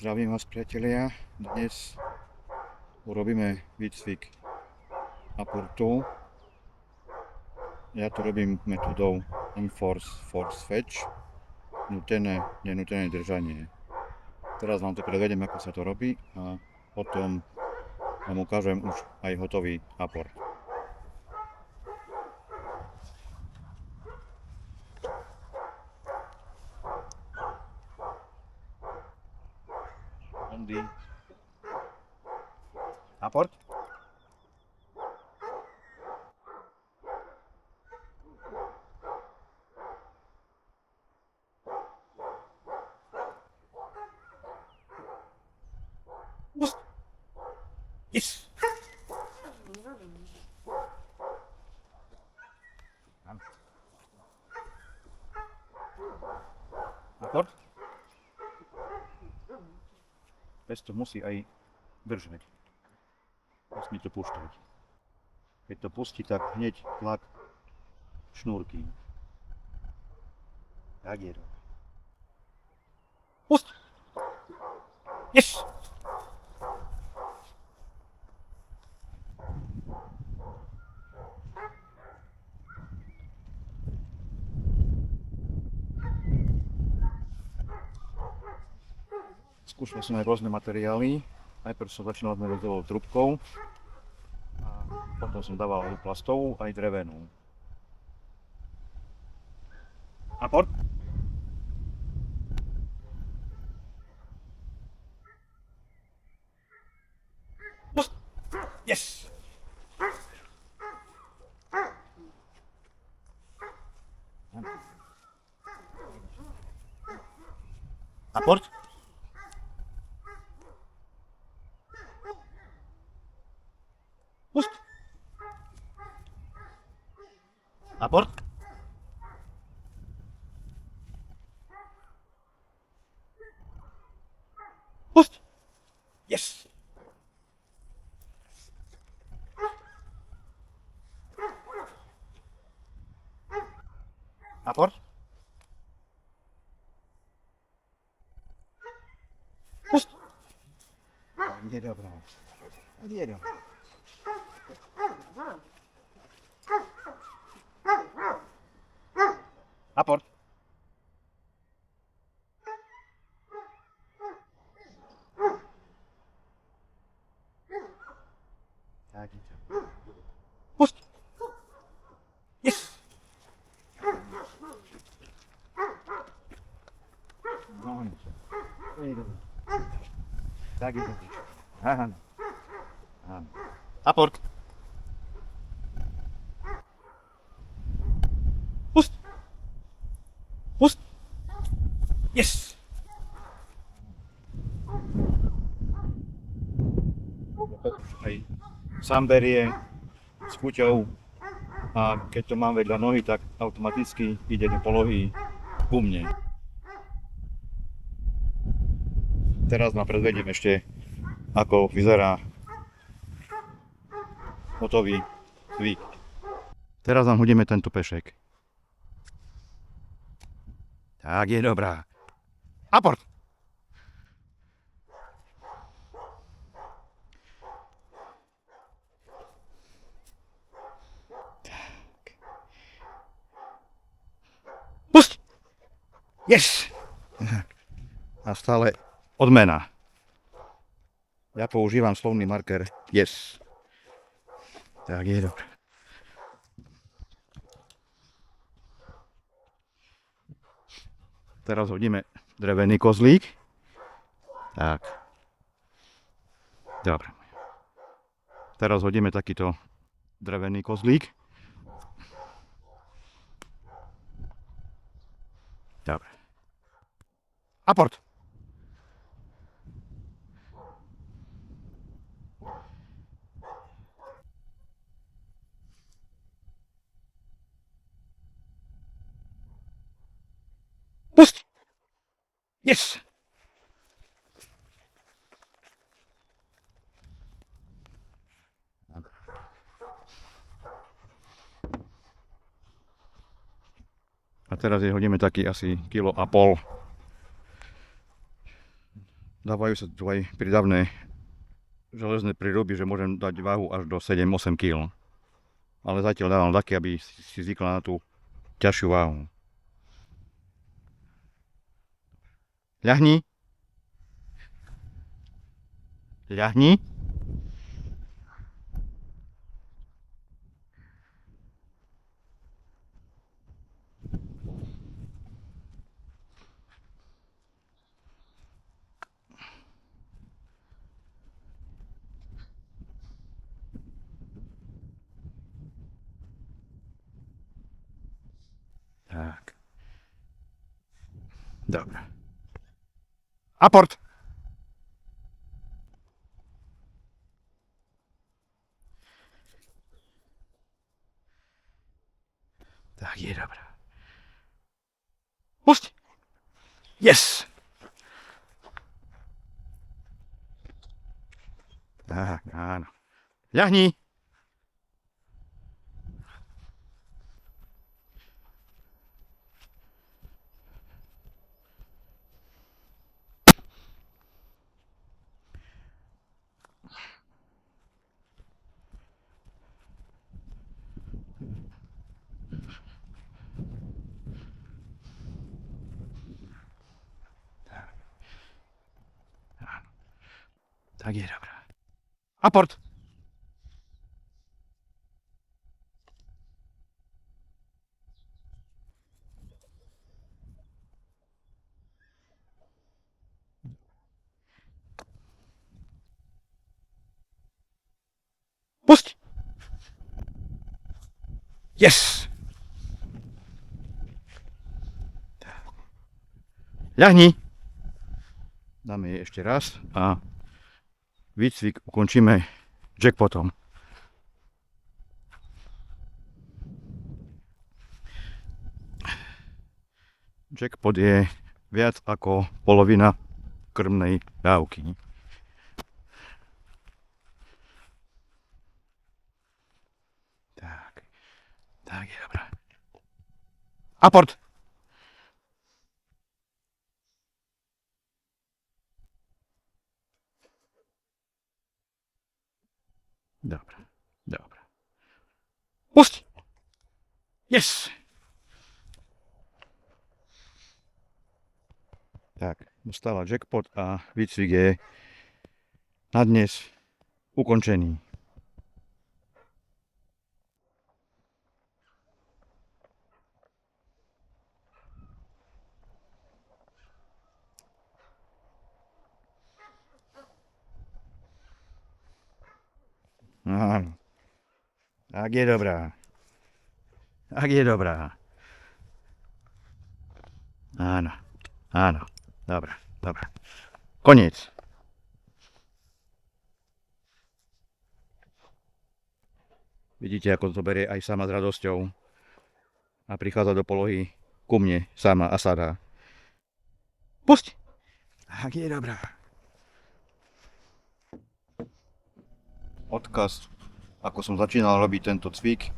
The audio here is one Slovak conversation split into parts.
Zdravím vás, priatelia. Dnes urobíme výcvik aportu. Ja to robím metodou Enforce Force Fetch, nutené, nenutené držanie. Teraz vám to predvedem, ako sa to robí a potom vám ukážem už aj hotový aport. Aport. Yes. Aport. Bez to musí aj držať. Musí to púšťať. Keď to pustí, tak hneď tlak šnúrky. Tak je to. Pust! Yes! Skúšal som aj rôzne materiály. Najprv som začínal s nerezovou trubkou a potom som dával aj plastovú, aj drevenú. Aport. Pust! Yes! Aport. Pust! Aport. Pust! Yes! Aport. Pust! Nie dobra. Nie dobra. Aport. Tak idzie. Pust! Yes! No nic. Tak idzie. Aha. Aport. Pust! Pust! Yes! Aj sám berie s chuťou a keď to mám vedľa nohy, tak automaticky ide do polohy ku mne. Teraz vám predvediem ešte, ako vyzerá hotový cvik. Teraz vám hodíme tento pešek. Tak je dobrá. Aport! Tak. Pust! Yes! A stále odmena. Ja používam slovný marker yes. Tak je dobré. Teraz hodíme drevený kozlík. Tak. Dobre. Teraz hodíme takýto drevený kozlík. Dobre. Aport. Pust! Yes! A teraz je hodíme taký asi 1,5 kg. Dávajú sa tu aj pridavné železné príruby, že môžem dať váhu až do 7-8 kg. Ale zatiaľ dávam také, aby si zvykla na tú ťažšiu váhu. Ľahni. Ľahni. Tak. Dobre. Aport. Tak je dobré. Pusť. Yes. Tak, áno. Ľahni. Tak je dobré. Aport. Pusť. Yes. Ľahni. Dáme jej ešte raz a výcvik ukončíme jackpotom. Jackpot je viac ako polovina krmnej dávky. Tak je dobré. Aport. Dobre, dobre. Pusť. Yes. Tak, dostala jackpot a výcvik je na dnes ukončený. Áno. Tak je dobrá. Tak je dobrá. Áno, áno. Dobre, dobre. Koniec. Vidíte, ako to berie aj sama s radosťou a prichádza do polohy ku mne sama a sadá. Pusť. Tak je dobrá. Odkaz, ako som začínal robiť tento cvik,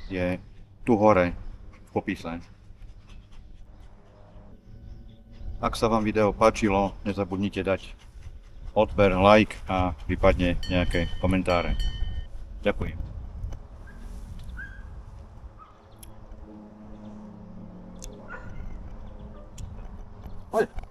je tu hore v popise. Ak sa vám video páčilo, nezabudnite dať odber, like a prípadne nejaké komentáre. Ďakujem. Poď.